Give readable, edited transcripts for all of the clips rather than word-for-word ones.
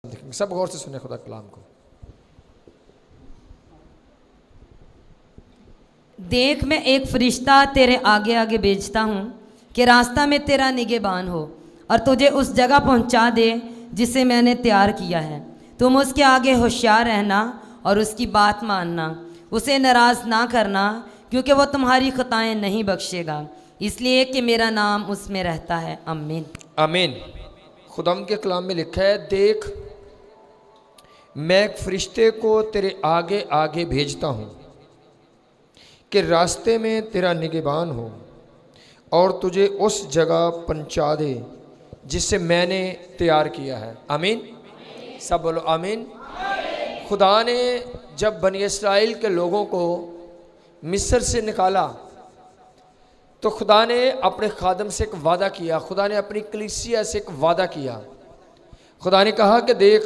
देखेंगे। सब गौर से सुने खुदा कलाम को। देख, मैं एक फरिश्ता तेरे आगे आगे भेजता हूँ कि रास्ता में तेरा निगहबान हो और तुझे उस जगह पहुँचा दे जिसे मैंने तैयार किया है। तुम उसके आगे होशियार रहना और उसकी बात मानना, उसे नाराज़ ना करना, क्योंकि वो तुम्हारी खताएं नहीं बख्शेगा, इसलिए कि मेरा नाम उसमें रहता है। आमीन आमीन। खुदाम के कलाम में लिखा है, देख मैं एक फरिश्ते को तेरे आगे आगे भेजता हूँ कि रास्ते में तेरा निगहबान हो और तुझे उस जगह पहुँचा दे जिसे मैंने तैयार किया है। आमीन। सब बोलो आमीन। खुदा ने जब बनी इस्राइल के लोगों को मिस्र से निकाला तो खुदा ने अपने खादम से एक वादा किया, खुदा ने अपनी कलीसिया से एक वादा किया। खुदा ने कहा कि देख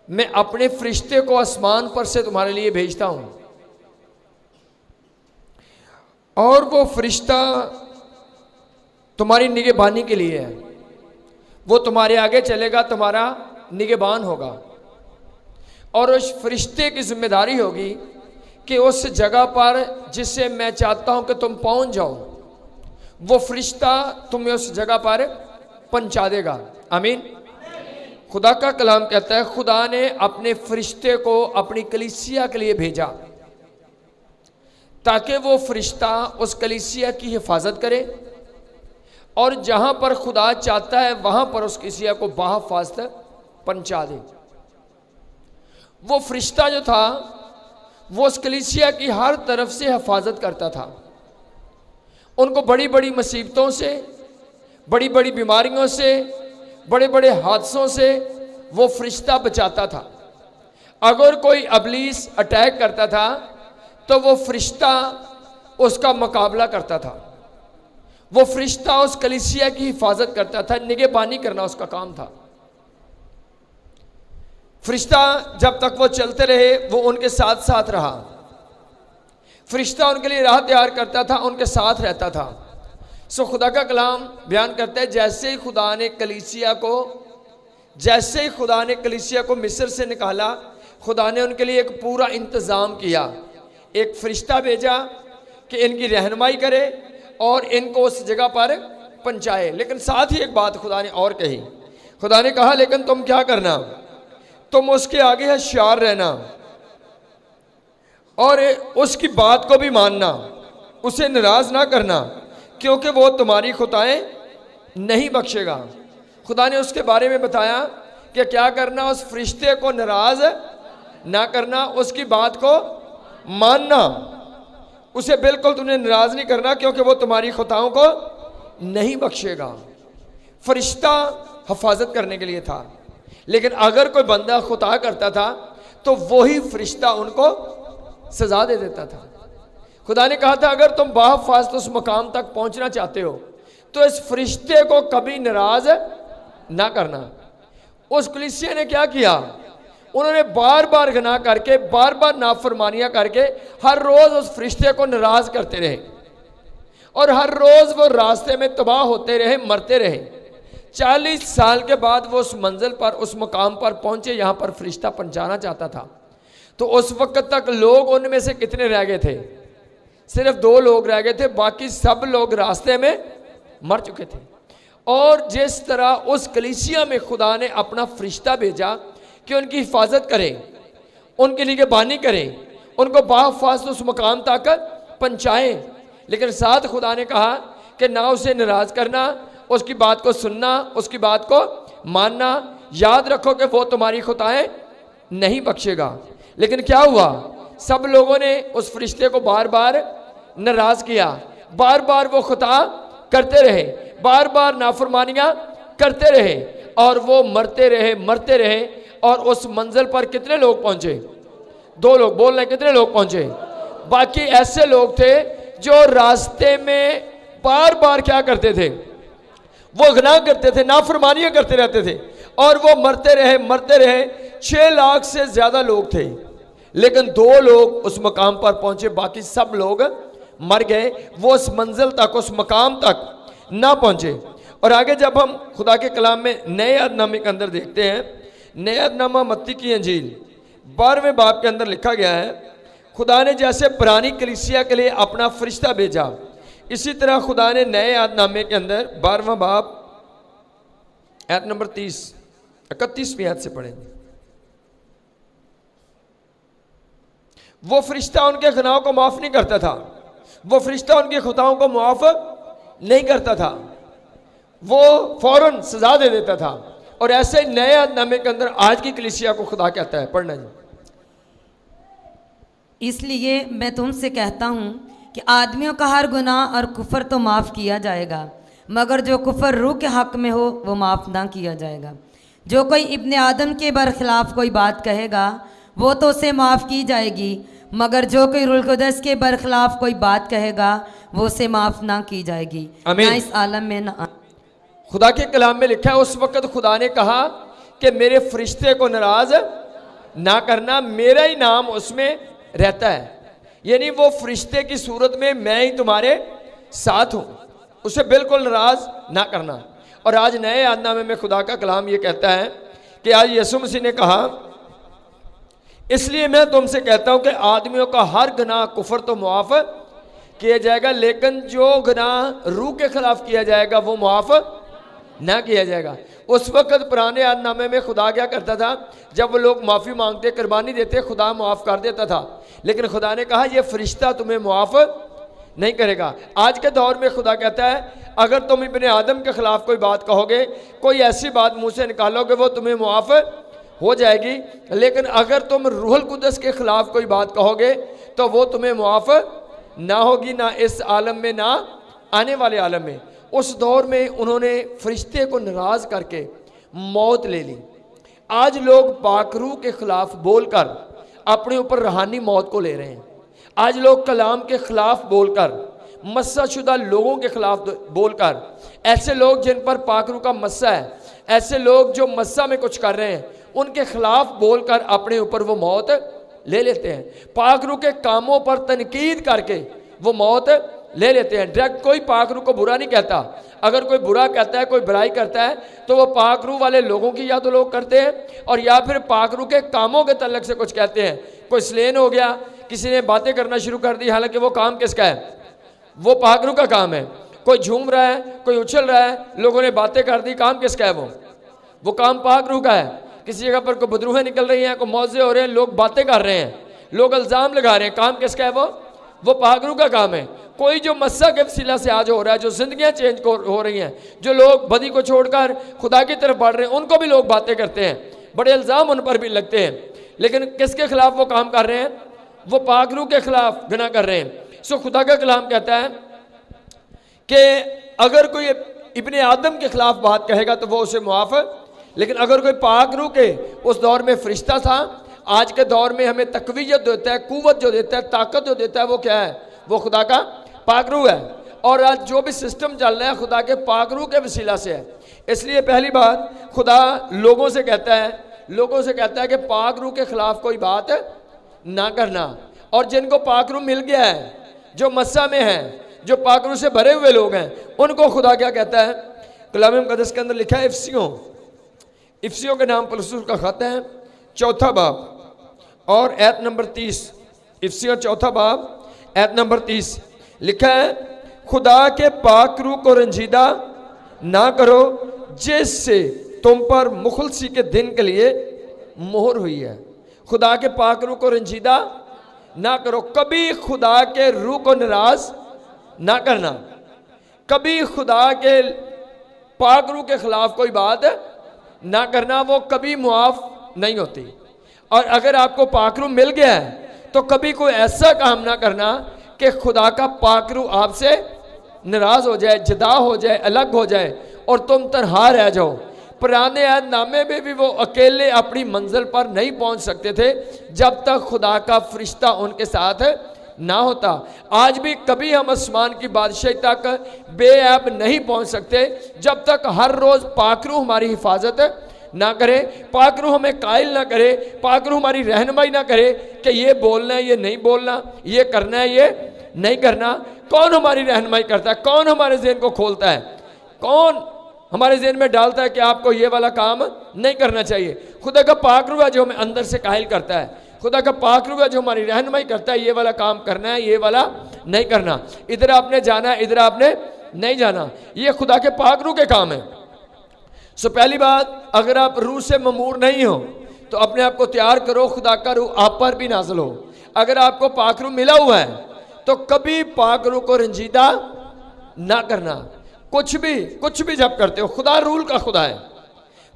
मैं अपने फरिश्ते को आसमान पर से तुम्हारे लिए भेजता हूं और वो फरिश्ता तुम्हारी निगहबानी के लिए है। वो तुम्हारे आगे चलेगा, तुम्हारा निगहबान होगा और उस फरिश्ते की जिम्मेदारी होगी कि उस जगह पर जिसे मैं चाहता हूं कि तुम पहुंच जाओ, वो फरिश्ता तुम्हें उस जगह पर पहुंचा देगा। आमीन। खुदा का कलाम कहता है, खुदा ने अपने फरिश्ते को अपनी कलीसिया के लिए भेजा ताकि वो फरिश्ता उस कलीसिया की हिफाजत करे और जहां पर खुदा चाहता है वहां पर उस कलीसिया को बाहिफाजत पहुंचा दे। वो फरिश्ता जो था वो उस कलीसिया की हर तरफ से हिफाजत करता था, उनको बड़ी बड़ी मुसीबतों से, बड़ी बड़ी बीमारियों से, बड़े बड़े हादसों से वो फरिश्ता बचाता था। अगर कोई अबलीस अटैक करता था तो वो फरिश्ता उसका मुकाबला करता था। वो फरिश्ता उस कलीसिया की हिफाजत करता था, निगहबानी करना उसका काम था। फरिश्ता जब तक वो चलते रहे वो उनके साथ साथ रहा। फरिश्ता उनके लिए राह तैयार करता था, उनके साथ रहता था। सो खुदा का कलाम बयान करता है, जैसे ही खुदा ने कलीसिया को मिस्र से निकाला, खुदा ने उनके लिए एक पूरा इंतज़ाम किया। एक फरिश्ता भेजा कि इनकी रहनुमाई करे और इनको उस जगह पर पहुंचाए। लेकिन साथ ही एक बात खुदा ने और कही। खुदा ने कहा, लेकिन तुम क्या करना, तुम उसके आगे होशियार रहना और उसकी बात को भी मानना, उसे नाराज ना करना, क्योंकि वो तुम्हारी खताएं नहीं बख्शेगा। खुदा ने उसके बारे में बताया कि क्या करना, उस फरिश्ते को नाराज ना करना, उसकी बात को मानना, उसे बिल्कुल तुमने नाराज नहीं करना, क्योंकि वो तुम्हारी खताओं को नहीं बख्शेगा। फरिश्ता हिफाजत करने के लिए था, लेकिन अगर कोई बंदा खुता करता था तो वही फरिश्ता उनको सजा दे देता था। खुदा ने कहा था, अगर तुम बाहिफाजत उस मकाम तक पहुंचना चाहते हो तो इस फरिश्ते को कभी नाराज ना करना। उस कलीसिया ने क्या किया, उन्होंने बार बार गुनाह करके, बार बार नाफरमानियां करके हर रोज उस फरिश्ते को नाराज करते रहे और हर रोज वो रास्ते में तबाह होते रहे, मरते रहे। 40 साल के बाद वो उस मंजिल पर, उस मकाम पर पहुंचे, यहां पर फरिश्ता पहुंचाना चाहता था। तो उस वक्त तक लोग उनमें से कितने रह गए थे? सिर्फ 2 लोग रह गए थे, बाकी सब लोग रास्ते में मर चुके थे। और जिस तरह उस कलीसिया में खुदा ने अपना फरिश्ता भेजा कि उनकी हिफाजत करे, उनके लिए निगहबानी करे, उनको बाहिफाजत उस मकाम तक पहुंचाए, लेकिन साथ खुदा ने कहा कि ना उसे नाराज करना, उसकी बात को सुनना, उसकी बात को मानना। याद रखो कि वो तुम्हारी खताएं नहीं बख्शेगा। लेकिन क्या हुआ, सब लोगों ने उस फरिश्ते को बार बार नाराज किया, बार बार वो खता करते रहे, बार बार नाफरमानियां करते रहे और वो मरते रहे। और उस मंजिल पर कितने लोग पहुंचे? 2 लोग। बोल रहे कितने लोग पहुंचे? बाकी ऐसे लोग थे जो रास्ते में बार बार क्या करते थे, वो गुनाह करते थे, नाफरमानियां करते रहते थे और वो मरते रहे। 6 लाख से ज्यादा लोग थे, लेकिन 2 लोग उस मकाम पर पहुंचे, बाकी सब लोग मर गए। वो उस मंजिल तक, उस मकाम तक ना पहुंचे। और आगे जब हम खुदा के कलाम में नए अहदनामे के अंदर देखते हैं, नए अहदनामा मत्ती की अंजील 12वें बाब के अंदर लिखा गया है, खुदा ने जैसे पुरानी कलीसिया के लिए अपना फरिश्ता भेजा, इसी तरह खुदा ने नए अहदनामे के अंदर 12वां बाब आयत नंबर 31वीं आयत से पढ़ेंगे। वो फरिश्ता उनके गुनाहों को माफ नहीं करता था, वो फरिश्ता उनके खुताओं को माफ नहीं करता था, वो फौरन सजा दे देता था। और ऐसे नए अहदनामे के अंदर आज की कलीसिया को खुदा कहता है, पढ़ना जी। इसलिए मैं तुमसे कहता हूँ कि आदमियों का हर गुनाह और कुफर तो माफ़ किया जाएगा, मगर जो कुफर रूह के हक में हो वो माफ़ ना किया जाएगा। जो कोई इब्ने आदम के बरखिलाफ़ कोई बात कहेगा वो तो उसे माफ़ की जाएगी, मगर जो कोई रूहुल कुद्दस के बरखिलाफ़ कोई बात कहेगा वो उसे माफ़ ना की जाएगी, ना इस आलम में ना। खुदा के कलाम में लिखा है, उस वक्त खुदा ने कहा कि मेरे फरिश्ते को नाराज ना करना, मेरा ही नाम उसमें रहता है। यानी वो फरिश्ते की सूरत में मैं ही तुम्हारे साथ हूं, उसे बिल्कुल नाराज ना करना। और आज नए अहदनामे में खुदा का कलाम ये कहता है कि आज यीशु मसीह ने कहा, इसलिए मैं तुमसे कहता हूं कि आदमियों का हर गुनाह कुफर तो मुआफ किया जाएगा, लेकिन जो गुनाह रूह के खिलाफ किया जाएगा वो मुआफ ना किया जाएगा। उस वक्त पुराने अहदनामे में खुदा क्या करता था, जब वो लोग माफ़ी मांगते, कुर्बानी देते, खुदा माफ़ कर देता था। लेकिन खुदा ने कहा ये फरिश्ता तुम्हें मुआफ़ नहीं करेगा। आज के दौर में खुदा कहता है, अगर तुम इब्ने आदम के खिलाफ कोई बात कहोगे, कोई ऐसी बात मुंह से निकालोगे, वो तुम्हें मुआफ़ हो जाएगी। लेकिन अगर तुम रूहुल कुद्दस के खिलाफ कोई बात कहोगे तो वो तुम्हें मुआफ़ ना होगी, ना इस आलम में ना आने वाले आलम में। उस दौर में उन्होंने फरिश्ते को नाराज करके मौत ले ली। आज लोग पाकरू के खिलाफ बोलकर अपने ऊपर रूहानी मौत को ले रहे हैं। आज लोग कलाम के खिलाफ बोलकर, मस्सा-शुदा लोगों के खिलाफ बोलकर, ऐसे लोग जिन पर पाकरू का मस्सा है, ऐसे लोग जो मस्सा में कुछ कर रहे हैं, उनके खिलाफ बोलकर अपने ऊपर वो मौत ले लेते हैं। पाकरू के कामों पर तनकीद करके वो मौत ले लेते हैं। डायरेक्ट कोई पाकरू को बुरा नहीं कहता। अगर कोई बुरा कहता है, कोई बुराई करता है, तो वो पाकरू वाले लोगों की या तो लोग करते हैं, और या फिर पाकरू के कामों के तल्लक से कुछ कहते हैं। कोई स्लेन हो गया, किसी ने बातें करना शुरू कर दी, हालांकि वो काम किसका है, वो पाकरू का काम है। कोई झूम रहा है, कोई उछल रहा है, लोगों ने बातें कर दी, काम किसका है, वो काम पाकरू का है। किसी जगह पर कोई बदरूहें निकल रही हैं, कोई मौजे हो रहे हैं, लोग बातें कर रहे हैं, लोग इल्ज़ाम लगा रहे हैं, काम किसका है, वो पाकरू का काम है। कोई जो मस्सा के वसीला से आज हो रहा है, जो जिंदगियां चेंज हो रही हैं, जो लोग बदी को छोड़कर खुदा की तरफ बढ़ रहे हैं, उनको भी लोग बातें करते हैं, बड़े इल्ज़ाम उन पर भी लगते हैं। लेकिन किसके खिलाफ वो काम कर रहे हैं, वो पाकरू के खिलाफ गुनाह कर रहे हैं। सो खुदा का कलाम कहता है कि अगर कोई इब्ने आदम के खिलाफ बात कहेगा तो वो उसे मुआफ़, लेकिन अगर कोई पाकरू के, उस दौर में फरिश्ता था, आज के दौर में हमें तकवीयत देता है, कुव्वत जो देता है, ताकत जो देता है, वो क्या है, वो खुदा का पाकरू है। और आज जो भी सिस्टम चल रहा है खुदा के पाकरू के वसीला से है। इसलिए पहली बात खुदा लोगों से कहता है कि पाकरू के खिलाफ कोई बात ना करना। और जिनको पाकरू मिल गया है, जो मस्सा में है, जो पाकरू से भरे हुए लोग हैं, उनको खुदा क्या कहता है, कलाम मुक़द्दस के अंदर लिखा है, इफ्सियों के नाम पर रसूल का खत है, 4 बाब और आयत नंबर 30। इफ्सियों 4 बाब आयत नंबर 30 लिखा है, खुदा के पाकरू को रंजीदा ना करो, जिससे तुम पर मुखलसी के दिन के लिए मोहर हुई है। खुदा के पाकरू को रंजीदा ना करो, कभी खुदा के रूह को नाराज ना करना, कभी खुदा के पाकरू के खिलाफ कोई बात ना करना, वो कभी मुआफ नहीं होती। और अगर आपको पाकरू मिल गया है तो कभी कोई ऐसा काम ना करना कि खुदा का पाकरू आपसे नाराज हो जाए, जुदा हो जाए, अलग हो जाए और तुम तन्हा रह जाओ। पुराने अहदनामे में भी वो अकेले अपनी मंजिल पर नहीं पहुंच सकते थे जब तक खुदा का फरिश्ता उनके साथ ना होता। आज भी कभी हम आसमान की बादशाही तक बेऐब नहीं पहुंच सकते जब तक हर रोज़ पाकरू हमारी हिफाजत ना करे, पाकरू हमें कायल ना करे, पाकरू हमारी रहनुमाई ना करे कि ये बोलना है, ये नहीं बोलना, ये करना है, ये नहीं करना। कौन हमारी रहनुमाई करता है, कौन हमारे ज़हन को खोलता है, कौन हमारे ज़हन में डालता है कि आपको ये वाला काम नहीं करना चाहिए। खुदा का पाक रूह है जो हमें अंदर से काहिल करता है, खुदा का पाक रूह है जो हमारी रहनुमाई करता है, ये वाला काम करना है, ये वाला नहीं करना, इधर आपने जाना है, इधर आपने नहीं जाना। ये खुदा के पाक रूह के काम है। सो पहली बात, अगर आप रूह से ममूर नहीं हो तो अपने आप को तैयार करो, खुदा का रूह आप पर भी नाज़िल हो। अगर आपको पाक रूह मिला हुआ है तो कभी पाक रूह को रंजीदा ना करना। कुछ भी जब करते हो, खुदा रूल का खुदा है,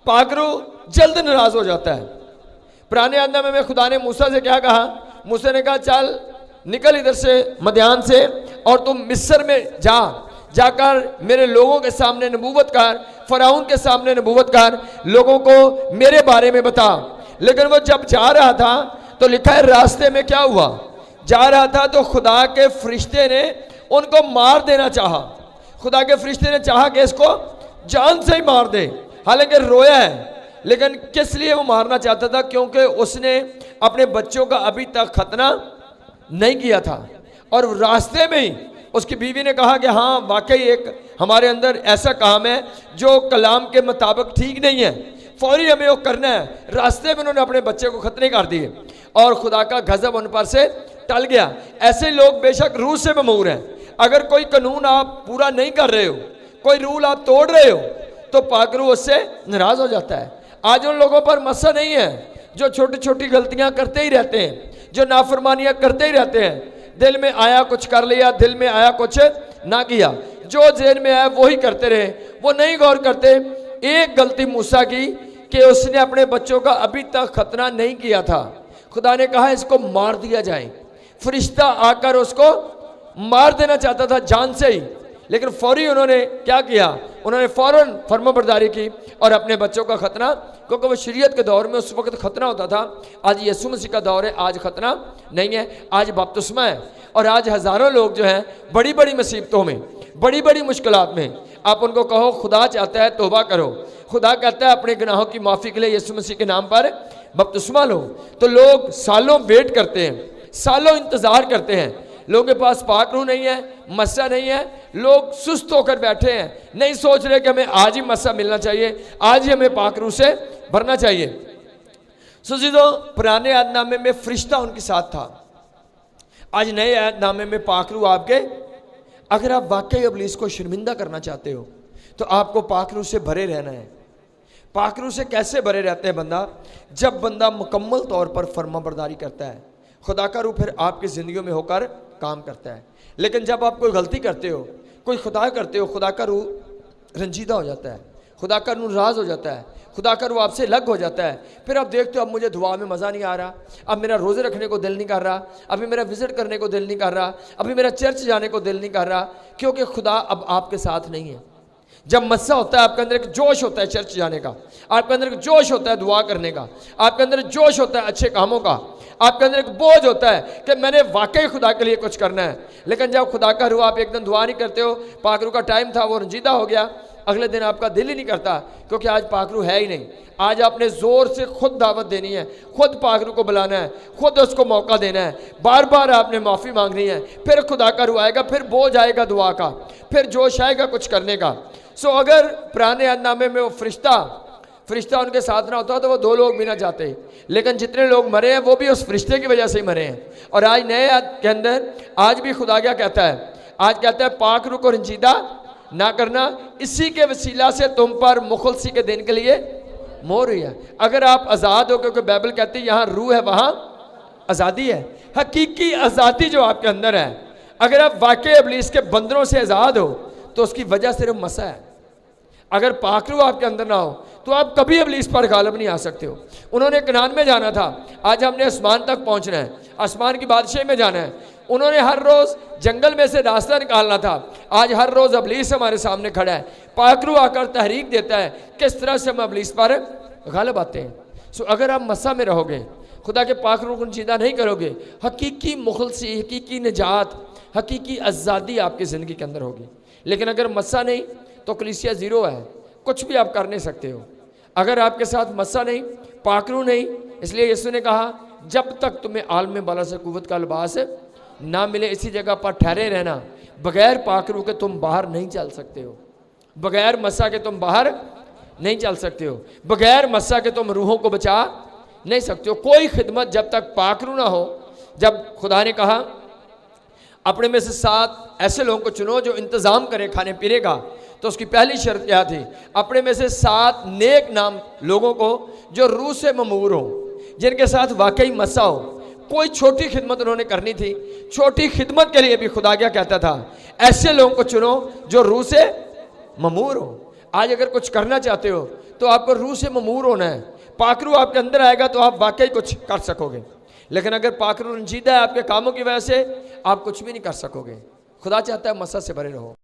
पाक रूह जल्द नाराज हो जाता है। पुराने आदनामे में खुदा ने मूसा से क्या कहा? मूसा ने कहा चल निकल इधर से मदियान से और तुम मिस्र में जाकर मेरे लोगों के सामने नबूवत कर, फराउन के सामने नबूवत कर, लोगों को मेरे बारे में बता। लेकिन वो जब जा रहा था तो लिखा है रास्ते में क्या हुआ, जा रहा था तो खुदा के फरिश्ते ने उनको मार देना चाहा। खुदा के फरिश्ते ने चाहा कि इसको जान से ही मार दे, हालांकि रोया है, लेकिन किस लिए वो मारना चाहता था? क्योंकि उसने अपने बच्चों का अभी तक खतना नहीं किया था। और रास्ते में ही उसकी बीवी ने कहा कि हाँ वाकई एक हमारे अंदर ऐसा काम है जो कलाम के मुताबिक ठीक नहीं है, फौरी हमें वो करना है। रास्ते में उन्होंने अपने बच्चे को खतने कर दिए और खुदा का गजब उन पर से टल गया। ऐसे लोग बेशक रूह से ममूर हैं। अगर कोई कानून आप पूरा नहीं कर रहे हो, कोई रूल आप तोड़ रहे हो, तो पाक रूह उससे नाराज हो जाता है। आज उन लोगों पर मसला नहीं है जो छोटी छोटी गलतियां करते ही रहते हैं, जो नाफरमानियां करते ही रहते हैं। दिल में आया कुछ कर लिया, दिल में आया कुछ ना किया, जो जेल में आया वही करते रहे, वो नहीं गौर करते। एक गलती मूसा की कि उसने अपने बच्चों का अभी तक खतना नहीं किया था। खुदा ने कहा इसको मार दिया जाए, फरिश्ता आकर उसको मार देना चाहता था जान से ही, लेकिन फौरी उन्होंने क्या किया? उन्होंने फौरन फर्माबरदारी की और अपने बच्चों का खतना, क्योंकि वो शरीयत के दौर में उस वक्त खतना होता था। आज यीशु मसीह का दौर है, आज खतना नहीं है, आज बपतिस्मा है। और आज हज़ारों लोग जो हैं बड़ी बड़ी मुसीबतों में, बड़ी बड़ी मुश्किलात में, आप उनको कहो खुदा चाहता है तौबा करो, खुदा कहता है अपने गुनाहों की माफ़ी के लिए यीशु मसीह के नाम पर बपतिस्मा लो, तो लोग सालों वेट करते हैं, सालों इंतज़ार करते हैं। लोगों के पास पाक रूह नहीं है, मस्सा नहीं है, लोग सुस्त होकर बैठे हैं, नहीं सोच रहे कि हमें आज ही मस्सा मिलना चाहिए, आज ही हमें पाक रूह से भरना चाहिए। सुजीदो, पुराने अहदनामे में फरिश्ता उनके साथ था, आज नए अहदनामे में पाक रूह आपके। अगर आप वाकई इब्लीस को शर्मिंदा करना चाहते हो तो आपको पाक रूह से भरे रहना है। पाक रूह से कैसे भरे रहते हैं बंदा? जब बंदा मुकम्मल तौर पर फर्माबरदारी करता है, खुदा का रूह फिर आपकी ज़िंदगी में होकर काम करता है। लेकिन जब आप कोई गलती करते हो, कोई खुदा करते हो, खुदा का रूह रंजीदा हो जाता है, खुदा का रूह नाराज़ हो जाता है, खुदा का रूह आपसे अलग हो जाता है। फिर आप देखते हो अब मुझे दुआ में मज़ा नहीं आ रहा, अब मेरा रोज़े रखने को दिल नहीं कर रहा, अभी मेरा विज़िट करने को दिल नहीं कर रहा, अभी मेरा चर्च जाने को दिल नहीं कर रहा, क्योंकि खुदा अब आपके साथ नहीं है। जब मस्सा होता है, आपके अंदर एक जोश होता है चर्च जाने का, आपके अंदर एक जोश होता है दुआ करने का, आपके अंदर जोश होता है अच्छे कामों का, आपके अंदर एक बोझ होता है कि मैंने वाकई खुदा के लिए कुछ करना है। लेकिन जब खुदा का रूह आप एक दिन दुआ नहीं करते हो, पाक रूह का टाइम था वो रंजीदा हो गया, अगले दिन आपका दिल ही नहीं करता, क्योंकि आज पाक रूह है ही नहीं। आज आपने ज़ोर से खुद दावत देनी है, खुद पाक रूह को बुलाना है, खुद उसको मौका देना है, बार बार आपने माफ़ी मांगनी है, फिर खुदा का रूह आएगा, फिर बोझ आएगा दुआ का, फिर जोश आएगा कुछ करने का। सो अगर पुराने अहदनामे में वो फरिश्ता उनके साथ ना होता तो वो 2 लोग भी ना जाते, लेकिन जितने लोग मरे हैं वो भी उस फरिश्ते की वजह से ही मरे हैं। और आज नए के अंदर आज भी खुदा क्या कहता है? आज कहता है पाक रूह को रंजीदा ना करना, इसी के वसीला से तुम पर मुखलसी के दिन के लिए मोहर हुई है। अगर आप आज़ाद हो, क्योंकि बाइबल कहती है यहाँ रूह है वहाँ आज़ादी है, हकीकी आज़ादी जो आपके अंदर है। अगर आप वाकई इब्लीस के बंदरों से आज़ाद हो तो उसकी वजह सिर्फ मसा है। अगर पाक रूह आपके अंदर ना हो तो आप कभी इब्लीस पर गालिब नहीं आ सकते हो। उन्होंने कनान में जाना था, आज हमने आसमान तक पहुंचना है, आसमान की बादशाही में जाना है। उन्होंने हर रोज़ जंगल में से रास्ता निकालना था, आज हर रोज़ इब्लीस हमारे सामने खड़ा है। पाक रूह आकर तहरीक देता है किस तरह से हम इब्लीस पर गालिब आते हैं। सो अगर आप मसा में रहोगे, खुदा के पाक रूह को रंजीदा नहीं करोगे, हकीकी मुखलसी, हकीकी निजात, हकीकी आज़ादी आपकी ज़िंदगी के अंदर होगी। लेकिन अगर मस्सा नहीं तो कलीसिया ज़ीरो है, कुछ भी आप कर नहीं सकते हो। अगर आपके साथ मस्सा नहीं, पाक रूह नहीं, इसलिए यीशु ने कहा जब तक तुम्हें आलम बाला से कुव्वत का लिबास ना मिले, इसी जगह पर ठहरे रहना, बगैर पाक रूह के तुम बाहर नहीं चल सकते हो। बगैर मसा के तुम बाहर नहीं चल सकते हो, बगैर मसा के तुम रूहों को बचा नहीं सकते हो। कोई खिदमत जब तक पाक रूह ना हो, जब खुदा ने कहा अपने में से 7 ऐसे लोगों को चुनो जो इंतज़ाम करें खाने पीने का, तो उसकी पहली शर्त क्या थी? अपने में से 7 नेक नाम लोगों को जो रूह से ममूर हो, जिनके साथ वाकई मसा हो। कोई छोटी खिदमत उन्होंने करनी थी, छोटी खिदमत के लिए भी खुदा क्या कहता था? ऐसे लोगों को चुनो जो रूह से ममूर हो। आज अगर कुछ करना चाहते हो तो आपको रूह से ममूर होना है। पाक रूह आपके अंदर आएगा तो आप वाकई कुछ कर सकोगे, लेकिन अगर पाक रूह रंजीदा है आपके कामों की वजह से, आप कुछ भी नहीं कर सकोगे। खुदा चाहता है मसा से भरे रहो।